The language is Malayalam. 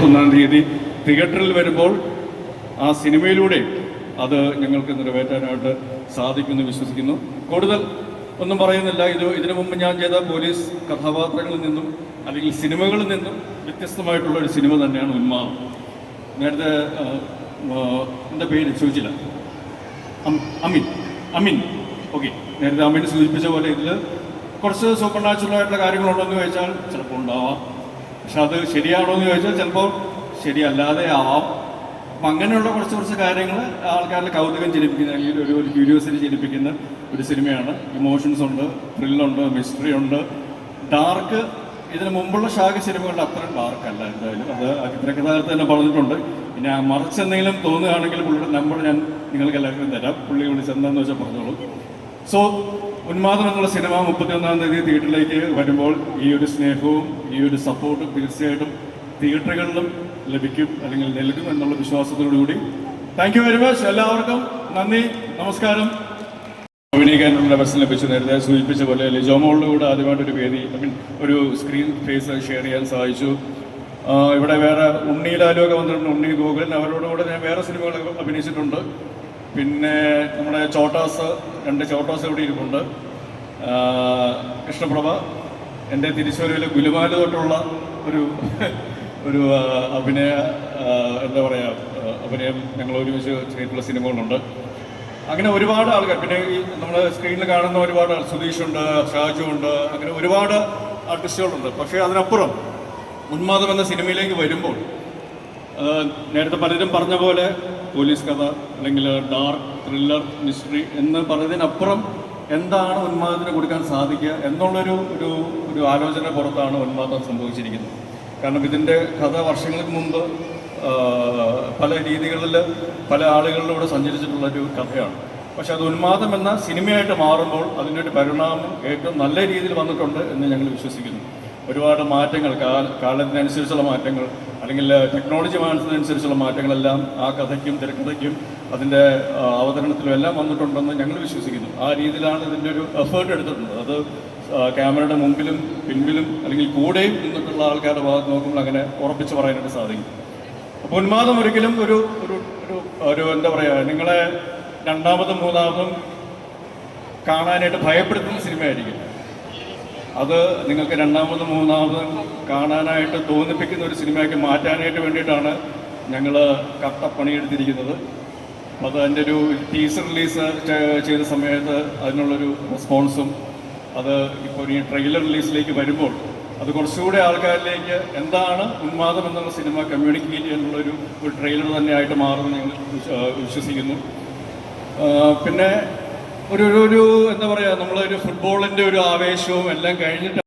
21 തിയേറ്ററിൽ വരുമ്പോൾ ആ സിനിമയിലൂടെ അത് ഞങ്ങൾക്ക് നിറവേറ്റാനായിട്ട് സാധിക്കുമെന്ന് വിശ്വസിക്കുന്നു. കൂടുതൽ ഒന്നും പറയുന്നില്ല. ഇതിനു മുമ്പ് ഞാൻ ചെയ്ത പോലീസ് കഥാപാത്രങ്ങളിൽ നിന്നും അല്ലെങ്കിൽ സിനിമകളിൽ നിന്നും വ്യത്യസ്തമായിട്ടുള്ള ഒരു സിനിമ തന്നെയാണ് ഉന്മാദം. നേരത്തെ എൻ്റെ പേര് ചോദിച്ചില്ല, അമിൻ. ഓക്കെ, നേരത്തെ അമിൻ സൂചിപ്പിച്ച പോലെ ഇതിൽ കുറച്ച് സൂപ്പർ നാച്ചുറൽ ആയിട്ടുള്ള കാര്യങ്ങളുണ്ടോ എന്ന് ചോദിച്ചാൽ ചിലപ്പോൾ ഉണ്ടാവാം. പക്ഷെ അത് ശരിയാണോ എന്ന് ചോദിച്ചാൽ ചിലപ്പോൾ ശരിയല്ലാതെ ആവാം. അപ്പം അങ്ങനെയുള്ള കുറച്ച് കാര്യങ്ങൾ ആൾക്കാരുടെ കൗതുകം ജനിപ്പിക്കുന്ന അല്ലെങ്കിൽ ഒരു ക്യൂരിയോസിറ്റി ജനിപ്പിക്കുന്ന ഒരു സിനിമയാണ്. ഇമോഷൻസ് ഉണ്ട്, ത്രില്ലുണ്ട്, മിസ്റ്ററി ഉണ്ട്, ഡാർക്ക്. ഇതിന് മുമ്പുള്ള ഷാഗ് സിനിമകളുടെ അത്രയും ഡാർക്കല്ല എന്തായാലും. അത് തിരക്കഥാകൃത്ത് തന്നെ പറഞ്ഞിട്ടുണ്ട്. പിന്നെ മറിച്ചെന്തെങ്കിലും തോന്നുകയാണെങ്കിൽ പുള്ളിയുടെ നമ്പർ ഞാൻ നിങ്ങൾക്ക് എല്ലാവർക്കും തരാം. പുള്ളി വിളിച്ചെന്താന്ന് വെച്ചാൽ പറഞ്ഞോളൂ. സോ ഉന്മാദം എന്നുള്ള സിനിമ 31 തിയേറ്ററിലേക്ക് വരുമ്പോൾ ഈ ഒരു സ്നേഹവും ഈ ഒരു സപ്പോർട്ടും തീർച്ചയായിട്ടും തിയേറ്ററുകളിലും ലഭിക്കും അല്ലെങ്കിൽ നൽകും എന്നുള്ള വിശ്വാസത്തോടുകൂടി താങ്ക് യു വെരി മച്ച്. എല്ലാവർക്കും നന്ദി, നമസ്കാരം. അഭിനയിക്കാനുള്ള അവസരം ലഭിച്ചു. നേരത്തെ സൂചിപ്പിച്ച പോലെ ലിജോമോളുടെ കൂടെ ആദ്യമായിട്ടൊരു വേദി ഒരു സ്ക്രീൻ ഫേസ് ഷെയർ ചെയ്യാൻ സാധിച്ചു. ഇവിടെ വേറെ ഉണ്ണിലാലുമൊക്കെ വന്നിട്ടുണ്ട്, ഉണ്ണി ഗോകുലൻ. അവരോട് കൂടെ ഞാൻ വേറെ സിനിമകളൊക്കെ അഭിനയിച്ചിട്ടുണ്ട്. പിന്നെ നമ്മുടെ ചോട്ടാസ്, 2 ചോട്ടാസ് ഇവിടെ ഇരിപ്പുണ്ട്. കൃഷ്ണപ്രഭ, എൻ്റെ തിരിച്ചുവരവിലെ ഗുലുമാല് തൊട്ടുള്ള ഒരു അഭിനയം ഞങ്ങൾ ഒരുമിച്ച് ചെയ്തിട്ടുള്ള സിനിമകളുണ്ട്. അങ്ങനെ ഒരുപാട് ആൾക്കാർ. പിന്നെ ഈ നമ്മൾ സ്ക്രീനിൽ കാണുന്ന ഒരുപാട് സുധീഷുണ്ട്, ഷാജു ഉണ്ട്, അങ്ങനെ ഒരുപാട് ആർട്ടിസ്റ്റുകളുണ്ട്. പക്ഷേ അതിനപ്പുറം ഉന്മാദം എന്ന സിനിമയിലേക്ക് വരുമ്പോൾ നേരത്തെ പലരും പറഞ്ഞ പോലെ പോലീസ് കഥ അല്ലെങ്കിൽ ഡാർക്ക് ത്രില്ലർ മിസ്റ്ററി എന്ന് പറയുന്നതിനപ്പുറം എന്താണ് ഉന്മാദത്തിന് കൊടുക്കാൻ സാധിക്കുക എന്നുള്ളൊരു ആലോചന പുറത്താണ് ഉന്മാദം സംഭവിച്ചിരിക്കുന്നത്. കാരണം ഇതിൻ്റെ കഥ വർഷങ്ങൾക്ക് മുമ്പ് പല രീതികളിൽ പല ആളുകളിലൂടെ സഞ്ചരിച്ചിട്ടുള്ളൊരു കഥയാണ്. പക്ഷെ അത് ഉന്മാദം എന്ന സിനിമയായിട്ട് മാറുമ്പോൾ അതിൻ്റെ ഒരു പരിണാമം ഏറ്റവും നല്ല രീതിയിൽ വന്നിട്ടുണ്ട് എന്ന് ഞങ്ങൾ വിശ്വസിക്കുന്നു. ഒരുപാട് മാറ്റങ്ങൾ, കാലത്തിനനുസരിച്ചുള്ള മാറ്റങ്ങൾ അല്ലെങ്കിൽ ടെക്നോളജി മാറ്റുന്നതിനനുസരിച്ചുള്ള മാറ്റങ്ങളെല്ലാം ആ കഥയ്ക്കും തിരക്കഥയ്ക്കും അതിൻ്റെ അവതരണത്തിലും എല്ലാം വന്നിട്ടുണ്ടെന്ന് ഞങ്ങൾ വിശ്വസിക്കുന്നു. ആ രീതിയിലാണ് ഇതിൻ്റെ ഒരു എഫേർട്ട് എടുത്തിട്ടുള്ളത്. അത് ക്യാമറയുടെ മുമ്പിലും പിൻപിലും അല്ലെങ്കിൽ കൂടെയും നിന്നിട്ടുള്ള ആൾക്കാരുടെ ഭാഗത്ത് നോക്കുമ്പോൾ അങ്ങനെ ഉറപ്പിച്ച് പറയാനായിട്ട് സാധിക്കും. അപ്പോൾ ഉന്മാദം ഒരിക്കലും ഒരു എന്താ പറയുക, നിങ്ങളെ രണ്ടാമതും മൂന്നാമതും കാണാനായിട്ട് ഭയപ്പെടുത്തുന്ന സിനിമയായിരിക്കും. അത് നിങ്ങൾക്ക് രണ്ടാമതും മൂന്നാമതും കാണാനായിട്ട് തോന്നിപ്പിക്കുന്ന ഒരു സിനിമയാക്കി മാറ്റാനായിട്ട് വേണ്ടിയിട്ടാണ് ഞങ്ങൾ കട്ടപ്പണിയെടുത്തിരിക്കുന്നത്. അപ്പോൾ അത് അതിൻ്റെ ഒരു ടീസർ റിലീസ് ചെയ്ത സമയത്ത് അതിനുള്ളൊരു റെസ്പോൺസും അത് ഇപ്പോൾ ഈ ട്രെയിലർ റിലീസിലേക്ക് വരുമ്പോൾ അത് കുറച്ചുകൂടെ ആൾക്കാരിലേക്ക് എന്താണ് ഉന്മാദം എന്നുള്ള സിനിമ കമ്മ്യൂണിക്കേറ്റ് ചെയ്യാനുള്ളൊരു ട്രെയിലർ തന്നെയായിട്ട് മാറുമെന്ന് ഞങ്ങൾ വിശ്വസിക്കുന്നു. പിന്നെ എന്താ പറയുക, നമ്മളൊരു ഫുട്ബോളിൻ്റെ ഒരു ആവേശവും എല്ലാം കഴിഞ്ഞിട്ട്